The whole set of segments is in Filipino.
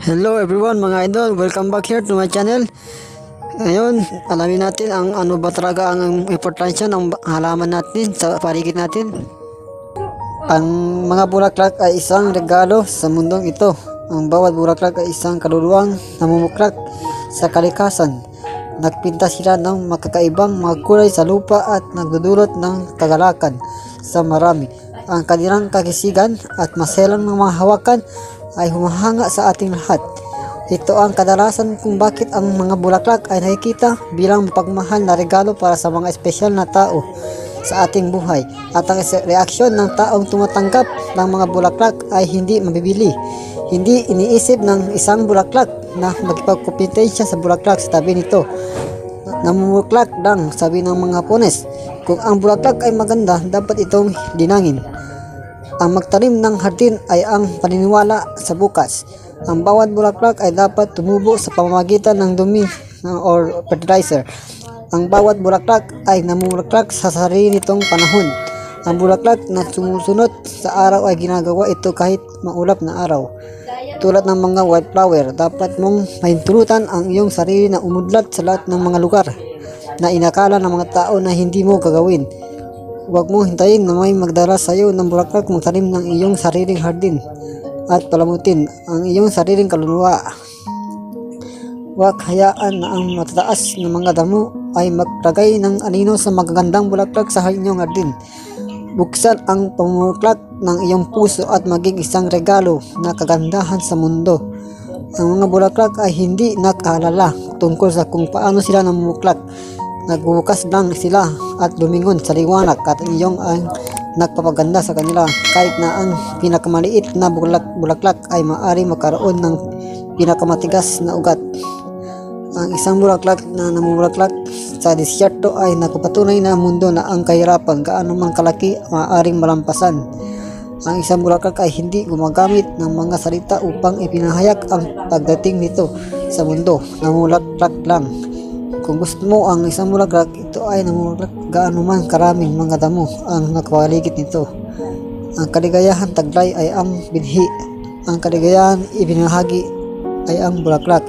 Hello everyone mga idol, welcome back here to my channel. Ngayon, alamin natin ang ano ba talaga ang importansya ng halaman natin sa paligid natin. Ang mga bulaklak ay isang regalo sa mundong ito. Ang bawat bulaklak ay isang kaluluwang namumuklak sa kalikasan. Nagpinta sila ng makakaibang mga kulay sa lupa at nagdudulot ng kagalakan sa marami. Ang kanilang kagisigan at maselang mga hawakan ay humahanga sa ating lahat. Ito ang kadalasan kung bakit ang mga bulaklak ay nakikita bilang mapagmahal na regalo para sa mga espesyal na tao sa ating buhay. At ang reaksyon ng taong tumatanggap ng mga bulaklak ay hindi mabibili. Hindi iniisip ng isang bulaklak na magpagkumpetensya sa bulaklak sa tabi nito. Namumuklak lang, sabi ng mga Hapones. Kung ang bulaklak ay maganda, dapat itong dinangin. Ang magtanim ng hardin ay ang paniniwala sa bukas. Ang bawat bulaklak ay dapat tumubo sa pamamagitan ng dumi or fertilizer. Ang bawat bulaklak ay namumulaklak sa sarili nitong panahon. Ang bulaklak na sumusunod sa araw ay ginagawa ito kahit maulap na araw. Tulad ng mga wildflower, dapat mong mahintulutan ang iyong sarili na umudlat sa lahat ng mga lugar na inakala ng mga tao na hindi mo gagawin. Huwag mo hintayin na may magdala sa iyo ng bulaklak, magtanim ng iyong sariling hardin at palamutin ang iyong sariling kaluluwa. Huwag hayaan na ang matataas na mga damo ay maglagay ng anino sa magagandang bulaklak sa inyong hardin. Buksan ang pamumuklak ng iyong puso at maging isang regalo na kagandahan sa mundo. Ang mga bulaklak ay hindi nakaalala tungkol sa kung paano sila namumuklak. Nagbubukas lang sila at lumingon sa liwanag at iyong ang nagpapaganda sa kanila. Kahit na ang pinakamaliit na bulaklak ay maaari magkaroon ng pinakamatigas na ugat. Ang isang bulaklak na namumulaklak sa disyerto ay nagpapatunay na mundo na ang kahirapan gaano man kalaki maaaring malampasan. Ang isang bulaklak ay hindi gumagamit ng mga salita upang ipinahayag ang pagdating nito sa mundo. Namumulaklak lang. Kung gusto mo ang isang bulaklak, ito ay namumulaklak gaano man karaming mga damo ang nakapaligid nito. Ang kaligayahan taglay ay ang binhi. Ang kaligayahan ibinahagi ay ang bulaklak.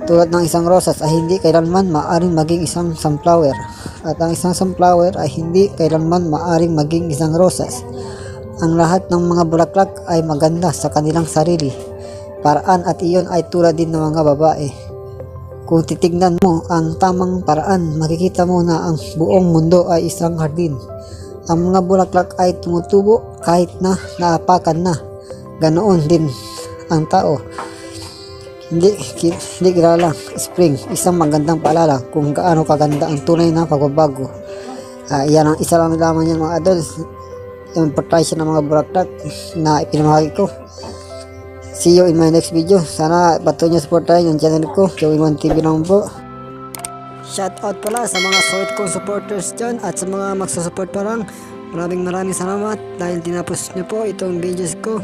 Tulad ng isang rosas ay hindi kailanman maaaring maging isang sunflower. At ang isang sunflower ay hindi kailanman maaaring maging isang rosas. Ang lahat ng mga bulaklak ay maganda sa kanilang sarili. Paraan at iyon ay tulad din ng mga babae. Kung titignan mo ang tamang paraan, makikita mo na ang buong mundo ay isang hardin. Ang mga bulaklak ay tumutubo kahit na naapakan na. Ganoon din ang tao. Hindi kilala spring, isang magandang paalala kung gaano kaganda ang tunay na pagbabago. Yan ang isa lang lamang yan mga adults. Yung importansya ng mga bulaklak na ipinamahagi ko. See you in my next video. Sana patuloy niyo supportahan yung channel ko, Joey Man TV naman po. Shout out pala sa mga solid kong supporters dyan at sa mga magsusupport pa lang. Maraming salamat dahil tinapos niyo po itong videos ko.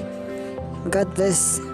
God bless.